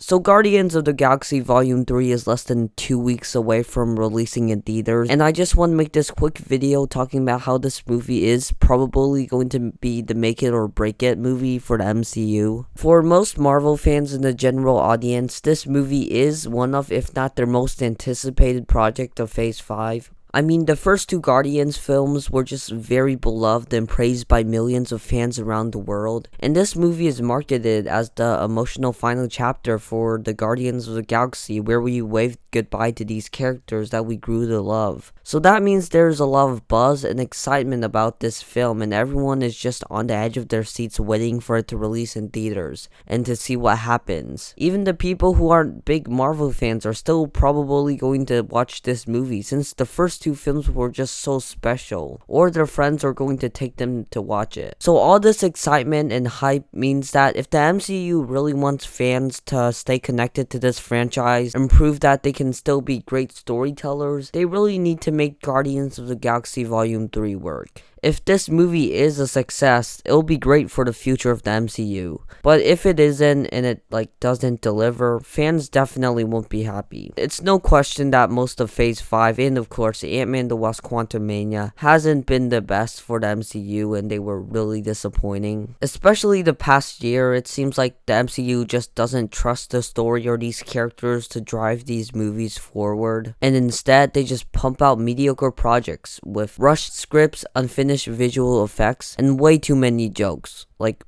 So Guardians of the Galaxy Volume 3 is less than 2 weeks away from releasing in theaters, and I just want to make this quick video talking about how this movie is probably going to be the make it or break it movie for the MCU. For most Marvel fans and the general audience, this movie is one of, if not their most anticipated project of Phase 5. I mean, the first two Guardians films were just very beloved and praised by millions of fans around the world, and this movie is marketed as the emotional final chapter for the Guardians of the Galaxy, where we waved goodbye to these characters that we grew to love. So that means there's a lot of buzz and excitement about this film, and everyone is just on the edge of their seats waiting for it to release in theaters, and to see what happens. Even the people who aren't big Marvel fans are still probably going to watch this movie, since the first two films were just so special, or their friends are going to take them to watch it. So all this excitement and hype means that if the MCU really wants fans to stay connected to this franchise and prove that they can still be great storytellers, they really need to make Guardians of the Galaxy Volume 3 work. If this movie is a success, it'll be great for the future of the MCU. But if it isn't and it doesn't deliver, fans definitely won't be happy. It's no question that most of Phase 5 and of course Ant-Man and the Wasp: Quantumania hasn't been the best for the MCU, and they were really disappointing. Especially the past year, it seems like the MCU just doesn't trust the story or these characters to drive these movies forward, and instead they just pump out mediocre projects with rushed scripts, unfinished visual effects, and way too many jokes.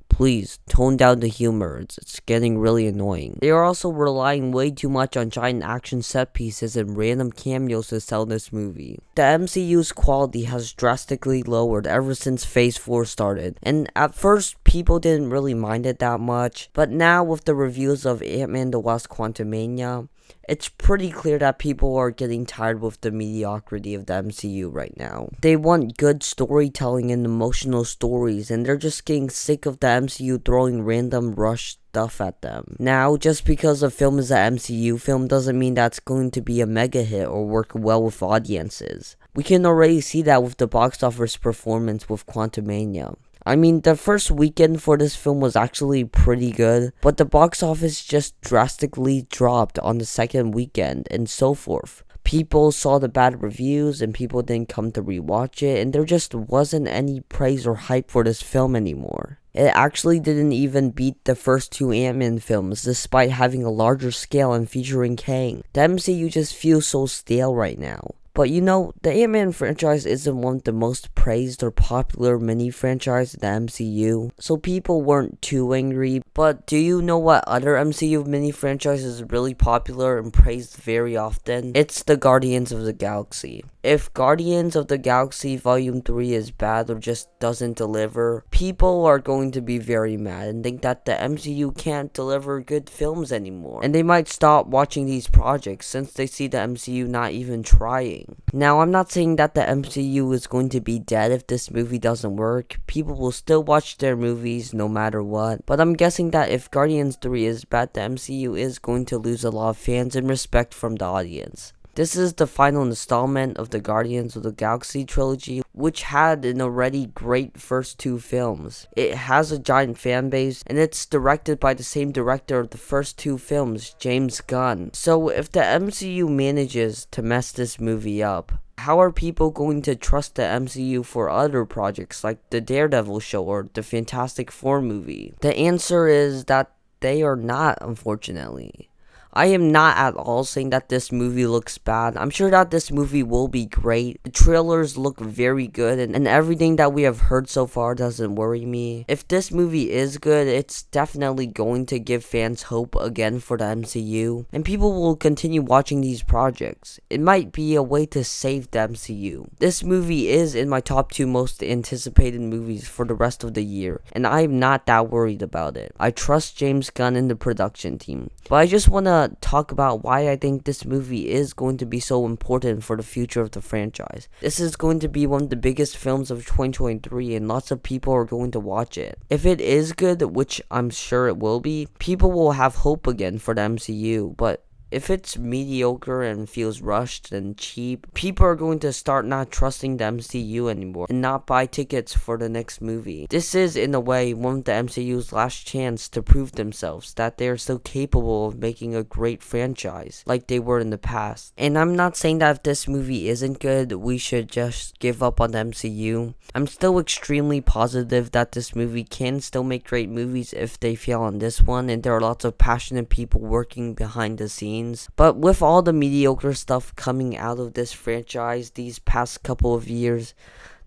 Please, tone down the humor, it's getting really annoying. They are also relying way too much on giant action set pieces and random cameos to sell this movie. The MCU's quality has drastically lowered ever since Phase 4 started, and at first people didn't really mind it that much, but now with the reviews of Ant-Man and the Wasp: Quantumania, it's pretty clear that people are getting tired with the mediocrity of the MCU right now. They want good storytelling and emotional stories, and they're just getting sick of the MCU throwing random rushed stuff at them. Now, just because a film is an MCU film doesn't mean that's going to be a mega hit or work well with audiences. We can already see that with the box office performance with Quantumania. I mean, the first weekend for this film was actually pretty good, but the box office just drastically dropped on the second weekend and so forth. People saw the bad reviews and people didn't come to rewatch it, and there just wasn't any praise or hype for this film anymore. It actually didn't even beat the first two Ant-Man films, despite having a larger scale and featuring Kang. The MCU just feels so stale right now. But you know, the Ant-Man franchise isn't one of the most praised or popular mini-franchise in the MCU, so people weren't too angry. But do you know what other MCU mini-franchise is really popular and praised very often? It's the Guardians of the Galaxy. If Guardians of the Galaxy Volume 3 is bad or just doesn't deliver, people are going to be very mad and think that the MCU can't deliver good films anymore. And they might stop watching these projects since they see the MCU not even trying. Now, I'm not saying that the MCU is going to be dead if this movie doesn't work. People will still watch their movies no matter what. But I'm guessing that if Guardians 3 is bad, the MCU is going to lose a lot of fans and respect from the audience. This is the final installment of the Guardians of the Galaxy trilogy, which had an already great first two films. It has a giant fan base, and it's directed by the same director of the first two films, James Gunn. So if the MCU manages to mess this movie up, how are people going to trust the MCU for other projects like the Daredevil show or the Fantastic Four movie? The answer is that they are not, unfortunately. I am not at all saying that this movie looks bad. I'm sure that this movie will be great. The trailers look very good, and everything that we have heard so far doesn't worry me. If this movie is good, it's definitely going to give fans hope again for the MCU, and people will continue watching these projects. It might be a way to save the MCU. This movie is in my top 2 most anticipated movies for the rest of the year, and I'm not that worried about it. I trust James Gunn and the production team, but I just want to talk about why I think this movie is going to be so important for the future of the franchise. This is going to be one of the biggest films of 2023, and lots of people are going to watch it. If it is good, which I'm sure it will be, people will have hope again for the MCU, but If it's mediocre and feels rushed and cheap, people are going to start not trusting the MCU anymore and not buy tickets for the next movie. This is, in a way, one of the MCU's last chance to prove themselves that they are still capable of making a great franchise like they were in the past. And I'm not saying that if this movie isn't good, we should just give up on the MCU. I'm still extremely positive that this movie can still make great movies if they fail on this one, and there are lots of passionate people working behind the scenes. But with all the mediocre stuff coming out of this franchise these past couple of years,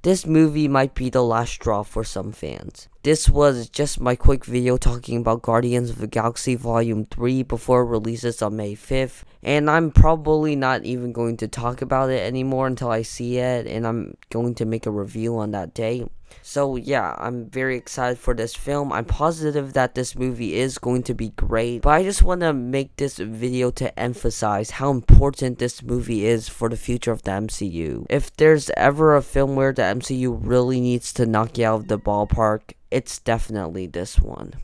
this movie might be the last straw for some fans. This was just my quick video talking about Guardians of the Galaxy Volume 3 before it releases on May 5th. And I'm probably not even going to talk about it anymore until I see it, and I'm going to make a review on that day. So yeah, I'm very excited for this film. I'm positive that this movie is going to be great, but I just want to make this video to emphasize how important this movie is for the future of the MCU. If there's ever a film where the MCU really needs to knock you out of the ballpark, it's definitely this one.